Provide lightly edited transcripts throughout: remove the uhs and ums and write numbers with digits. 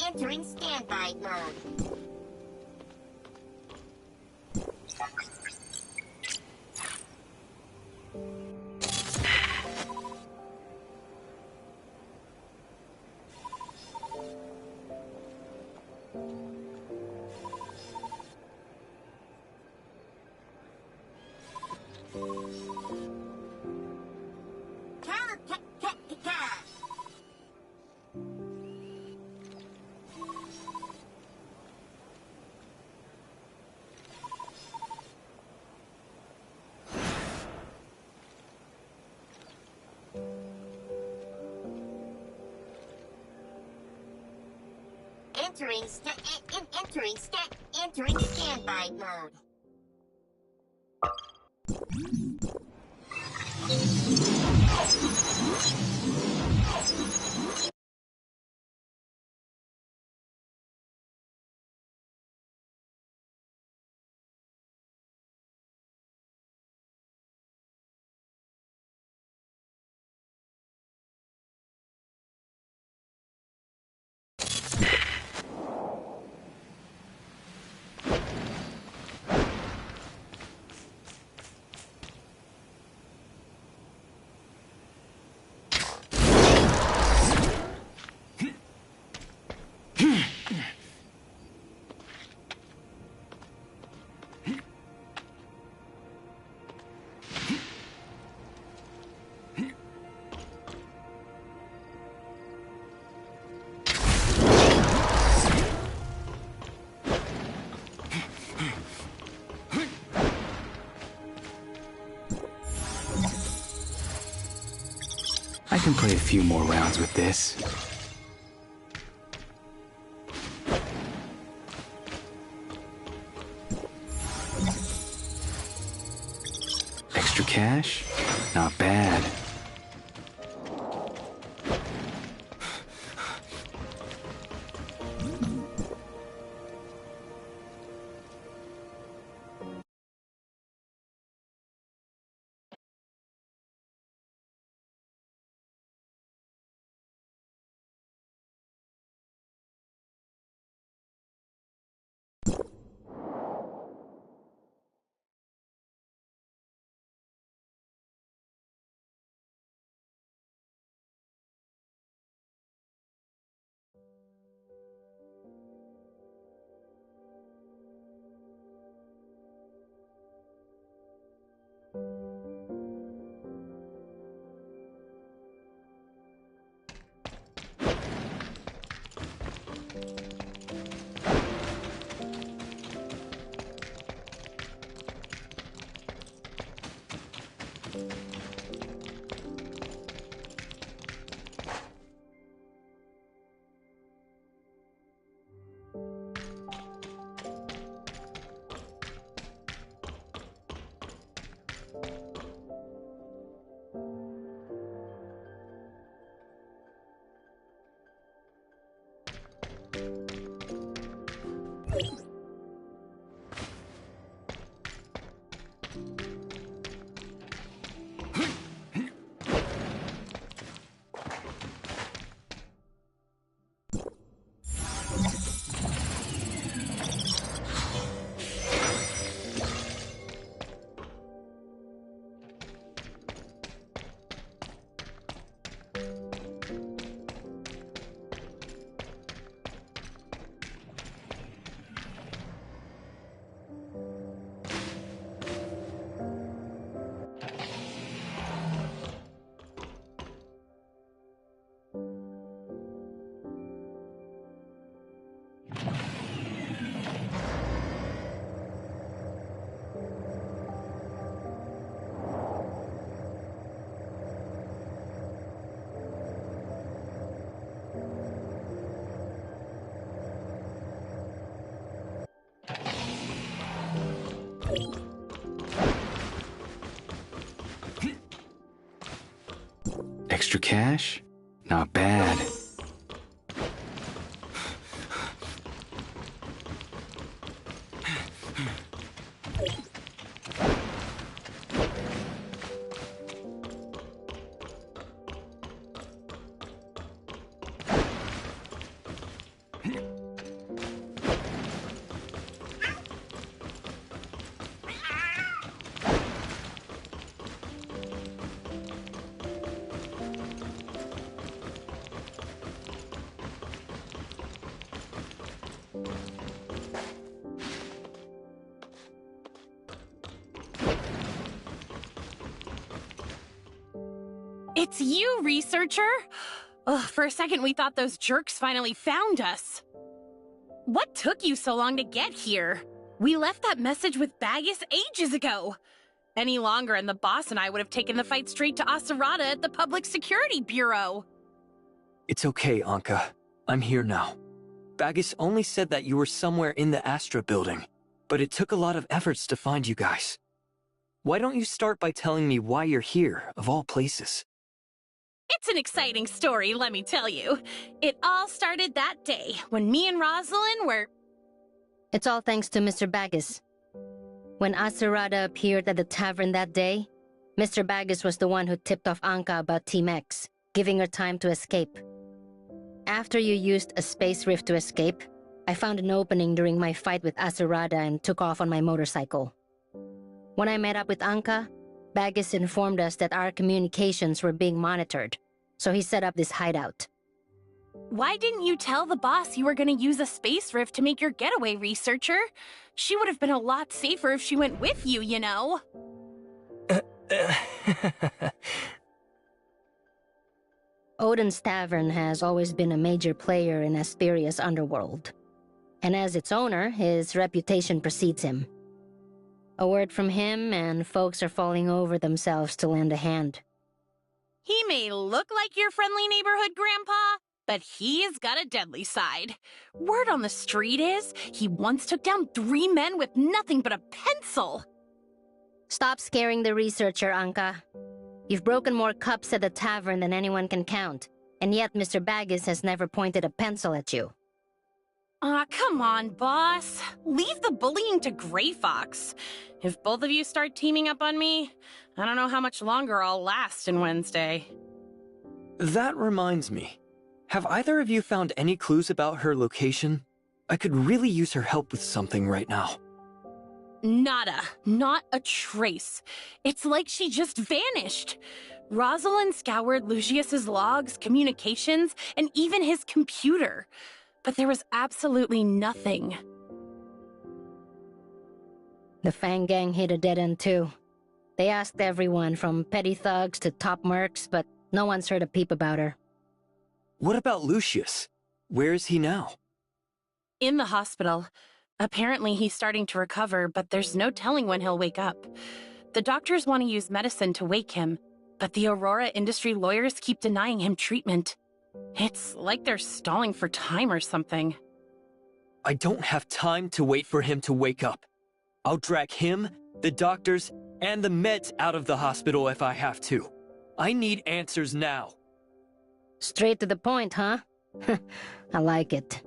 Entering standby mode. Entering standby mode. I can play a few more rounds with this. Extra cash? Not bad. Extra cash? Not bad. It's you, researcher! Ugh, for a second we thought those jerks finally found us. What took you so long to get here? We left that message with Bagus ages ago. Any longer and the boss and I would have taken the fight straight to Asurada at the Public Security Bureau. It's okay, Anka. I'm here now. Bagus only said that you were somewhere in the Astra building, but it took a lot of efforts to find you guys. Why don't you start by telling me why you're here, of all places? It's an exciting story, let me tell you. It all started that day, when me and Rosalind were... It's all thanks to Mr. Bagus. When Asurada appeared at the tavern that day, Mr. Bagus was the one who tipped off Anka about Team X, giving her time to escape. After you used a space rift to escape, I found an opening during my fight with Asurada and took off on my motorcycle. When I met up with Anka, Bagus informed us that our communications were being monitored, so he set up this hideout. Why didn't you tell the boss you were going to use a space rift to make your getaway, researcher? She would have been a lot safer if she went with you, you know? Odin's Tavern has always been a major player in Asperia's underworld. And as its owner, his reputation precedes him. A word from him, and folks are falling over themselves to lend a hand. He may look like your friendly neighborhood grandpa, but he's got a deadly side. Word on the street is, he once took down 3 men with nothing but a pencil. Stop scaring the researcher, Anka. You've broken more cups at the tavern than anyone can count, and yet Mr. Bagus has never pointed a pencil at you. Aw, come on, boss. Leave the bullying to Grey Fox. If both of you start teaming up on me, I don't know how much longer I'll last in Wednesday. That reminds me. Have either of you found any clues about her location? I could really use her help with something right now. Nada. Not a trace. It's like she just vanished. Rosalind scoured Lucius's logs, communications, and even his computer. But there was absolutely nothing. The Fang Gang hit a dead end too. They asked everyone from petty thugs to top mercs, but no one's heard a peep about her. What about Lucius? Where is he now? In the hospital. Apparently he's starting to recover, but there's no telling when he'll wake up. The doctors want to use medicine to wake him, but the Aurora industry lawyers keep denying him treatment. It's like they're stalling for time or something. I don't have time to wait for him to wake up. I'll drag him, the doctors, and the meds out of the hospital if I have to. I need answers now. Straight to the point, huh? I like it.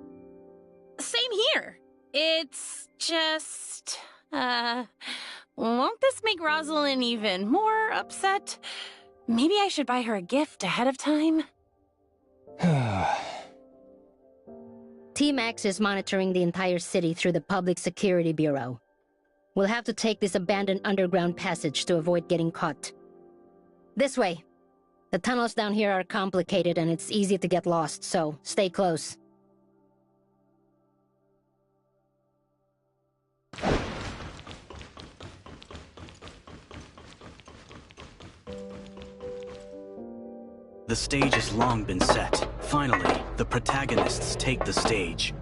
Same here. It's just... won't this make Rosalind even more upset? Maybe I should buy her a gift ahead of time? Team X is monitoring the entire city through the Public Security Bureau. We'll have to take this abandoned underground passage to avoid getting caught. This way. The tunnels down here are complicated and it's easy to get lost, so stay close. The stage has long been set. Finally, the protagonists take the stage.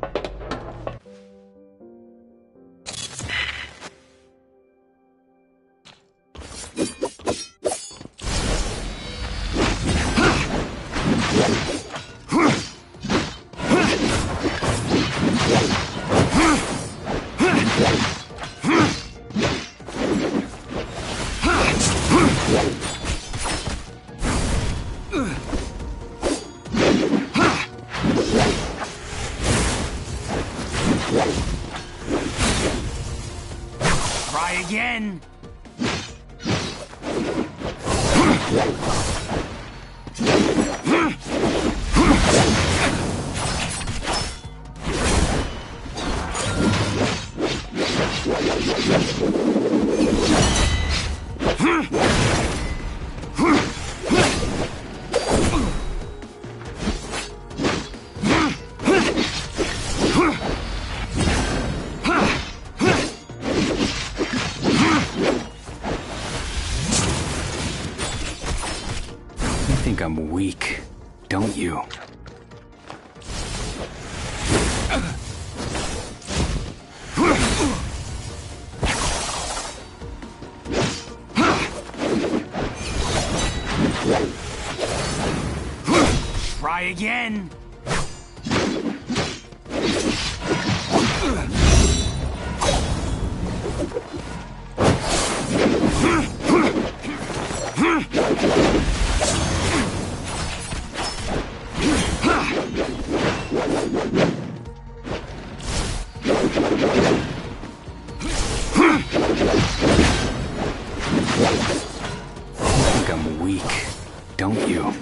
Try again. don't you? Try again! I think I'm weak, don't you?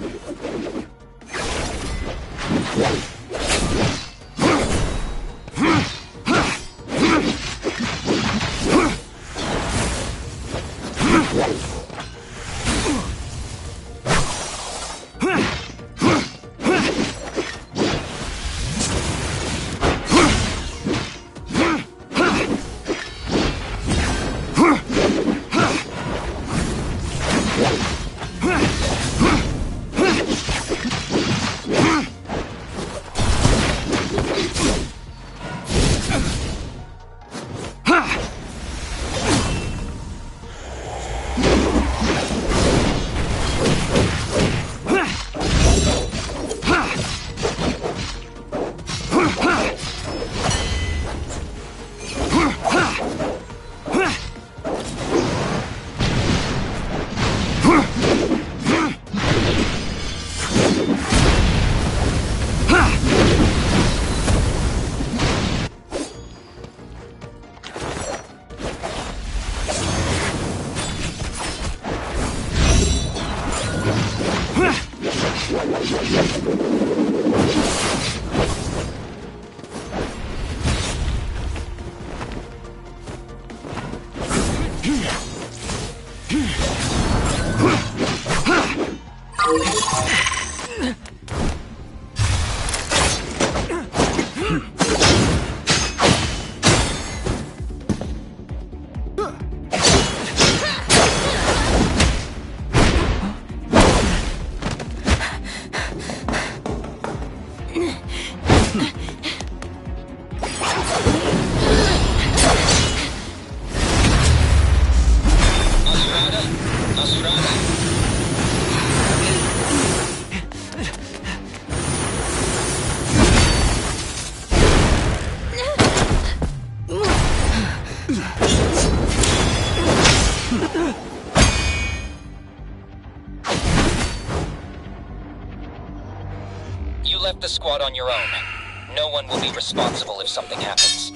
You left the squad on your own. No one will be responsible if something happens.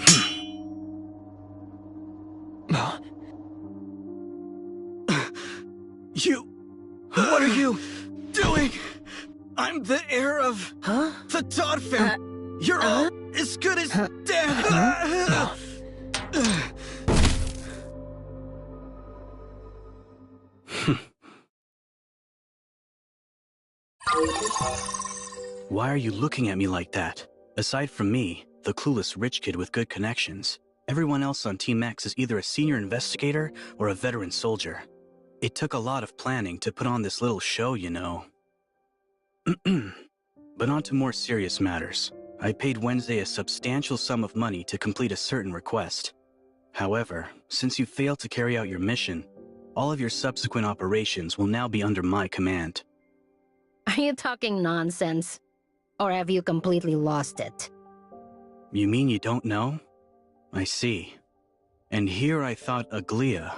What are you doing? I'm the heir of the Todd family. You're all as good as dead. Why are you looking at me like that? Aside from me, the clueless rich kid with good connections, everyone else on Team X is either a senior investigator or a veteran soldier. It took a lot of planning to put on this little show, you know. But on to more serious matters. I paid Wednesday a substantial sum of money to complete a certain request. However, since you failed to carry out your mission, all of your subsequent operations will now be under my command. Are you talking nonsense? Or have you completely lost it? You mean you don't know? I see. And here I thought Aglia,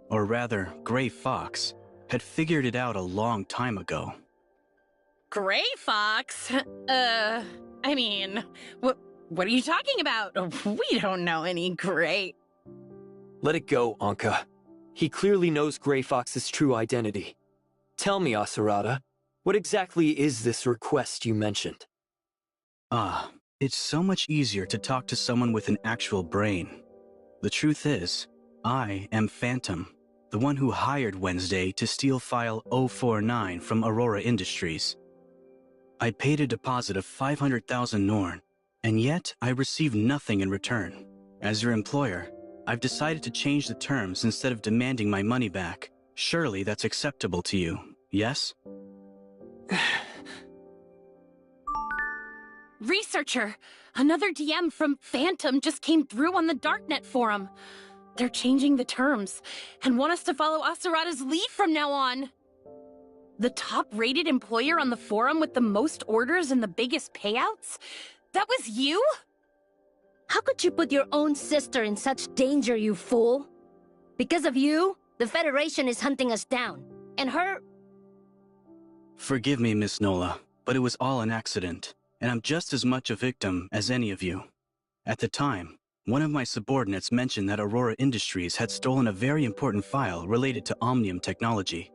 or rather, Gray Fox, had figured it out a long time ago. Gray Fox? I mean, what are you talking about? We don't know any Gray. Let it go, Anka. He clearly knows Gray Fox's true identity. Tell me, Asarada, what exactly is this request you mentioned? It's so much easier to talk to someone with an actual brain. The truth is, I am Phantom, the one who hired Wednesday to steal File 049 from Aurora Industries. I paid a deposit of 500,000 Norn, and yet I received nothing in return. As your employer, I've decided to change the terms instead of demanding my money back. Surely that's acceptable to you, yes? Researcher, another DM from Phantom just came through on the Darknet forum. They're changing the terms and want us to follow Asarada's lead from now on. The top-rated employer on the forum with the most orders and the biggest payouts? That was you? How could you put your own sister in such danger, you fool? Because of you, the Federation is hunting us down. And her... Forgive me, Miss Nola, but it was all an accident, and I'm just as much a victim as any of you. At the time, one of my subordinates mentioned that Aurora Industries had stolen a very important file related to Omnium technology.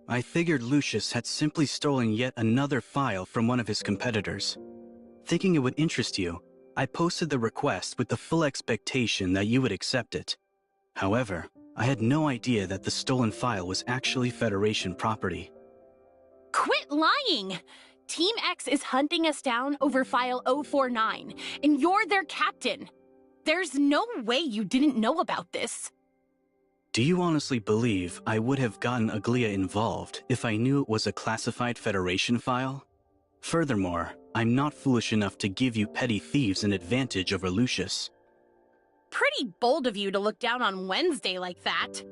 I figured Lucius had simply stolen yet another file from one of his competitors. Thinking it would interest you, I posted the request with the full expectation that you would accept it. However, I had no idea that the stolen file was actually Federation property. Quit lying! Team X is hunting us down over File 049, and you're their captain. There's no way you didn't know about this. Do you honestly believe I would have gotten Aglia involved if I knew it was a classified Federation file? Furthermore, I'm not foolish enough to give you petty thieves an advantage over Lucius. Pretty bold of you to look down on Wednesday like that.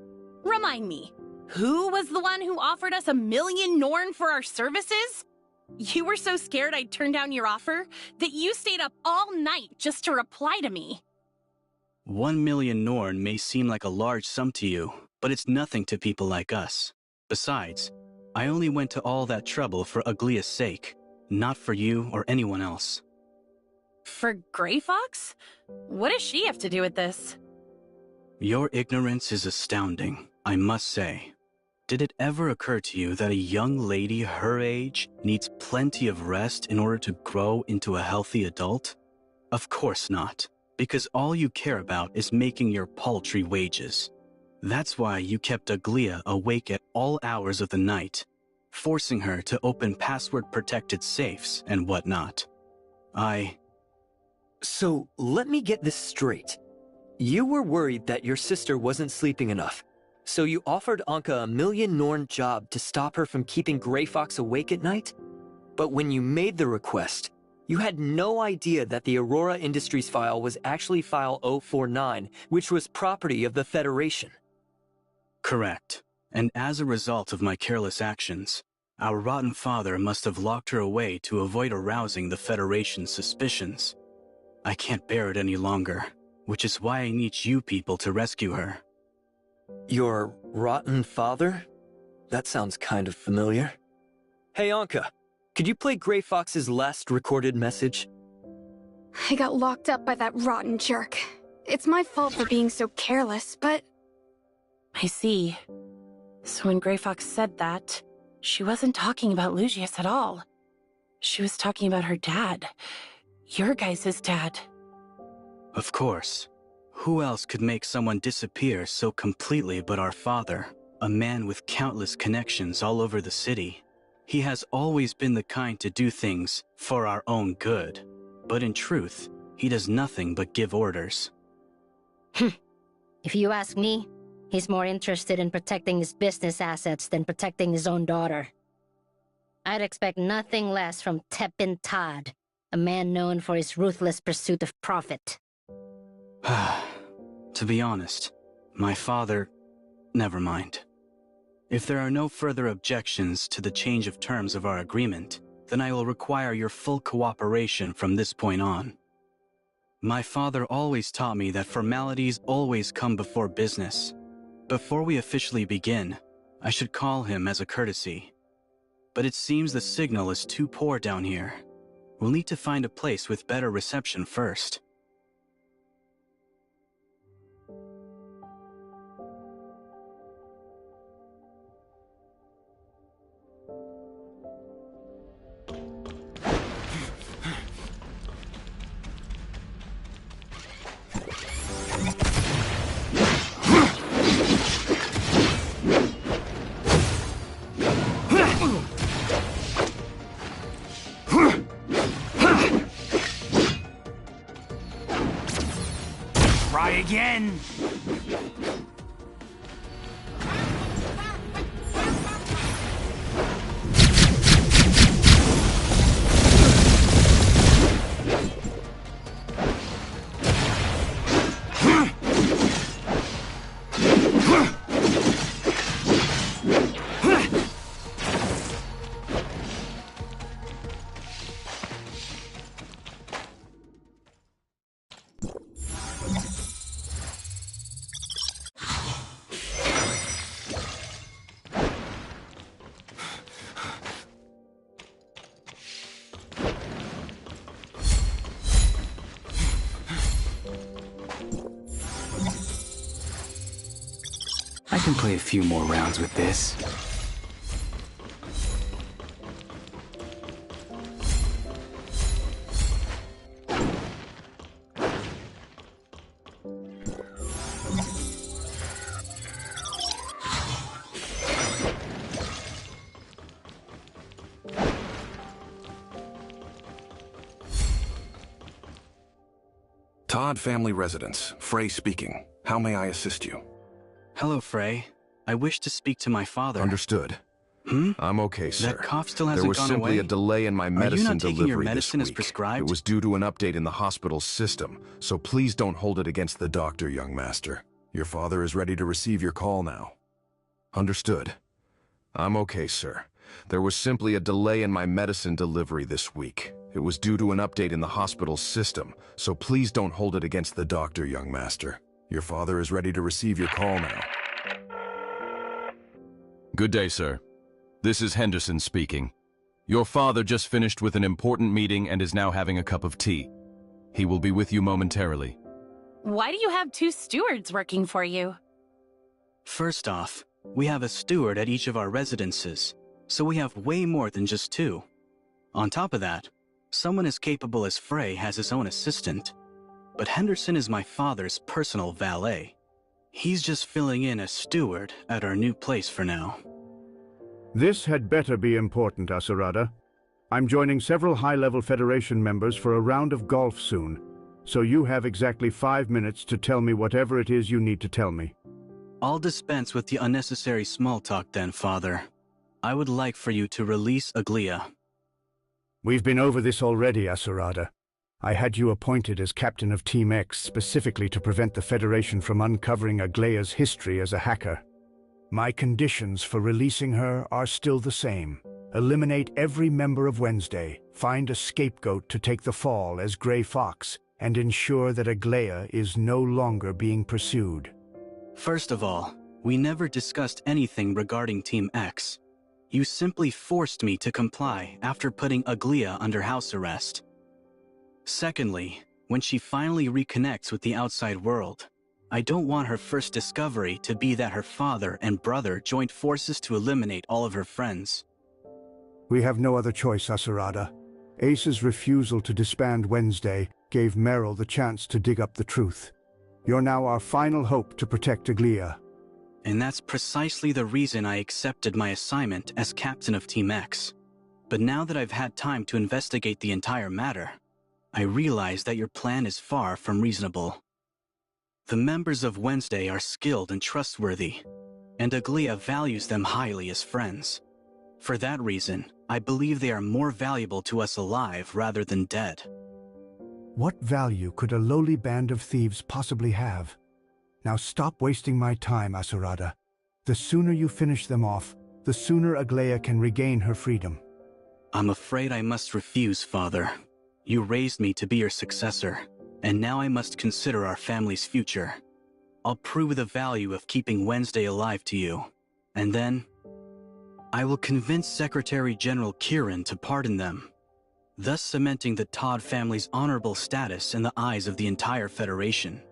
Remind me, who was the one who offered us 1 million Norn for our services? You were so scared I'd turn down your offer that you stayed up all night just to reply to me. 1 million Norn may seem like a large sum to you, but it's nothing to people like us. Besides, I only went to all that trouble for Aglia's sake, not for you or anyone else. For Grey Fox? What does she have to do with this? Your ignorance is astounding, I must say. Did it ever occur to you that a young lady her age needs plenty of rest in order to grow into a healthy adult? Of course not, because all you care about is making your paltry wages. That's why you kept Aglia awake at all hours of the night, forcing her to open password-protected safes and whatnot. So, let me get this straight. You were worried that your sister wasn't sleeping enough, so you offered Anka a 1 million Norn job to stop her from keeping Grey Fox awake at night? But when you made the request, you had no idea that the Aurora Industries file was actually File 049, which was property of the Federation. Correct. And as a result of my careless actions, our rotten father must have locked her away to avoid arousing the Federation's suspicions. I can't bear it any longer, which is why I need you people to rescue her. Your rotten father? That sounds kind of familiar. Hey, Anka, could you play Grey Fox's last recorded message? I got locked up by that rotten jerk. It's my fault for being so careless, but... I see. So when Grey Fox said that, she wasn't talking about Lucius at all. She was talking about her dad. Your guys' dad. Of course. Who else could make someone disappear so completely but our father, a man with countless connections all over the city? He has always been the kind to do things for our own good. But in truth, he does nothing but give orders. If you ask me, he's more interested in protecting his business assets than protecting his own daughter. I'd expect nothing less from Tepin Todd, a man known for his ruthless pursuit of profit. To be honest, my father... Never mind. If there are no further objections to the change of terms of our agreement, then I will require your full cooperation from this point on. My father always taught me that formalities always come before business. Before we officially begin, I should call him as a courtesy. But it seems the signal is too poor down here. We'll need to find a place with better reception first. Try again! can play a few more rounds with this. Todd Family Residence, Frey speaking. How may I assist you? Hello, Frey. I wish to speak to my father. Understood. I'm okay, sir. That cough still hasn't gone away? There was simply a delay in my medicine delivery Are you not taking your medicine this as week. prescribed? It was due to an update in the hospital system, so please don't hold it against the doctor, young master. Your father is ready to receive your call now. Understood. I'm okay, sir. There was simply a delay in my medicine delivery this week. It was due to an update in the hospital system, so please don't hold it against the doctor, young master. Your father is ready to receive your call now. Good day, sir. This is Henderson speaking. Your father just finished with an important meeting and is now having a cup of tea. He will be with you momentarily. Why do you have 2 stewards working for you? First off, we have a steward at each of our residences, so we have way more than just 2. On top of that, someone as capable as Frey has his own assistant. But Henderson is my father's personal valet. He's just filling in as steward at our new place for now. This had better be important, Asurada. I'm joining several high-level Federation members for a round of golf soon, so you have exactly 5 minutes to tell me whatever it is you need to tell me. I'll dispense with the unnecessary small talk then, Father. I would like for you to release Aglia. We've been over this already, Asurada. I had you appointed as captain of Team X specifically to prevent the Federation from uncovering Aglia's history as a hacker. My conditions for releasing her are still the same. Eliminate every member of Wednesday, find a scapegoat to take the fall as Grey Fox, and ensure that Aglia is no longer being pursued. First of all, we never discussed anything regarding Team X. You simply forced me to comply after putting Aglia under house arrest. Secondly, when she finally reconnects with the outside world, I don't want her first discovery to be that her father and brother joined forces to eliminate all of her friends. We have no other choice, Asurada. Ace's refusal to disband Wednesday gave Meryl the chance to dig up the truth. You're now our final hope to protect Aglia. And that's precisely the reason I accepted my assignment as captain of Team X. But now that I've had time to investigate the entire matter, I realize that your plan is far from reasonable. The members of Wednesday are skilled and trustworthy, and Aglia values them highly as friends. For that reason, I believe they are more valuable to us alive rather than dead. What value could a lowly band of thieves possibly have? Now stop wasting my time, Asurada. The sooner you finish them off, the sooner Aglia can regain her freedom. I'm afraid I must refuse, Father. You raised me to be your successor, and now I must consider our family's future. I'll prove the value of keeping Wednesday alive to you, and then I will convince Secretary General Kieran to pardon them, thus cementing the Todd family's honorable status in the eyes of the entire Federation.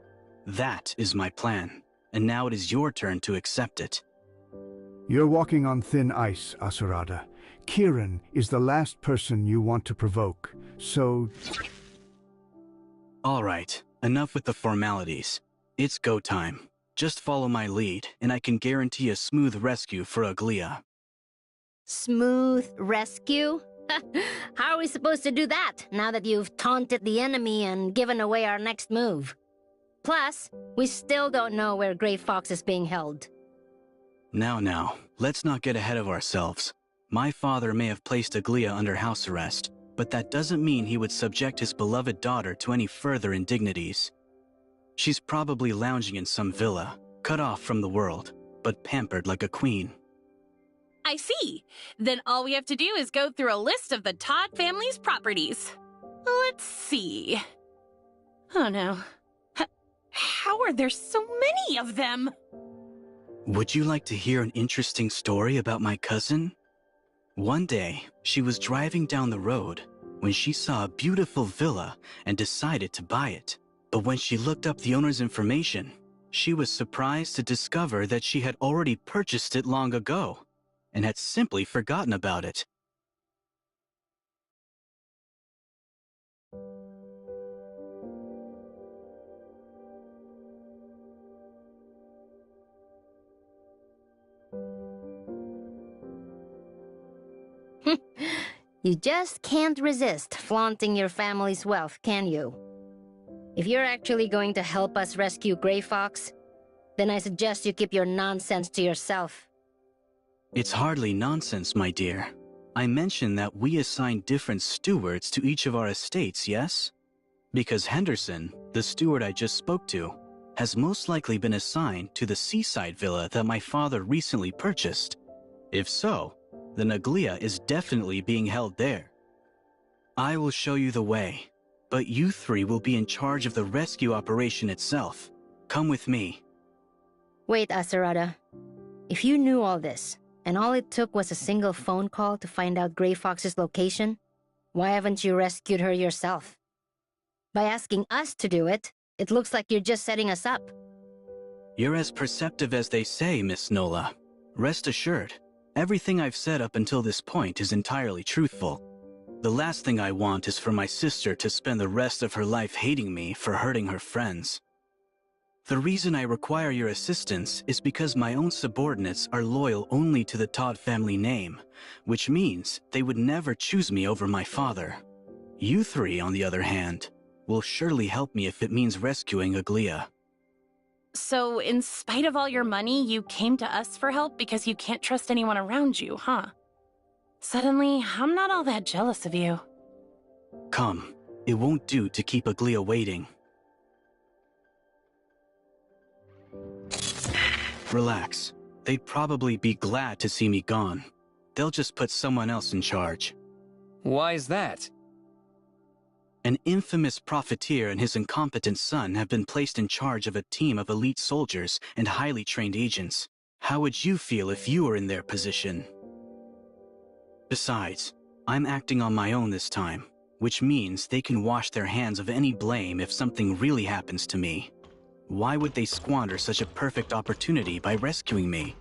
That is my plan, and now it is your turn to accept it. You're walking on thin ice, Asurada. Kieran is the last person you want to provoke, so... All right, enough with the formalities. It's go time. Just follow my lead, and I can guarantee a smooth rescue for Aglia. Smooth rescue? How are we supposed to do that, now that you've taunted the enemy and given away our next move? Plus, we still don't know where Grey Fox is being held. Now, let's not get ahead of ourselves. My father may have placed Aglia under house arrest, but that doesn't mean he would subject his beloved daughter to any further indignities. She's probably lounging in some villa, cut off from the world, but pampered like a queen. I see. Then all we have to do is go through a list of the Todd family's properties. Let's see. Oh no. How are there so many of them? Would you like to hear an interesting story about my cousin? One day, she was driving down the road when she saw a beautiful villa and decided to buy it. But when she looked up the owner's information, She was surprised to discover that she had already purchased it long ago, and had simply forgotten about it. You just can't resist flaunting your family's wealth, can you? If you're actually going to help us rescue Grey Fox, then I suggest you keep your nonsense to yourself. It's hardly nonsense, my dear. I mentioned that we assign different stewards to each of our estates, yes? Because Henderson, the steward I just spoke to, has most likely been assigned to the seaside villa that my father recently purchased. If so, then Aglia is definitely being held there. I will show you the way, but you three will be in charge of the rescue operation itself. Come with me. Wait, Acerada. If you knew all this, and all it took was a single phone call to find out Grey Fox's location, why haven't you rescued her yourself? By asking us to do it, it looks like you're just setting us up. You're as perceptive as they say, Miss Nola. Rest assured, everything I've said up until this point is entirely truthful. The last thing I want is for my sister to spend the rest of her life hating me for hurting her friends. The reason I require your assistance is because my own subordinates are loyal only to the Todd family name, which means they would never choose me over my father. You three, on the other hand, will surely help me if it means rescuing Aglia. So, in spite of all your money, you came to us for help because you can't trust anyone around you, huh? Suddenly, I'm not all that jealous of you. Come, it won't do to keep Aglia waiting. Relax. They'd probably be glad to see me gone. They'll just put someone else in charge. Why is that? An infamous profiteer and his incompetent son have been placed in charge of a team of elite soldiers and highly trained agents. How would you feel if you were in their position? Besides, I'm acting on my own this time, which means they can wash their hands of any blame if something really happens to me. Why would they squander such a perfect opportunity by rescuing me?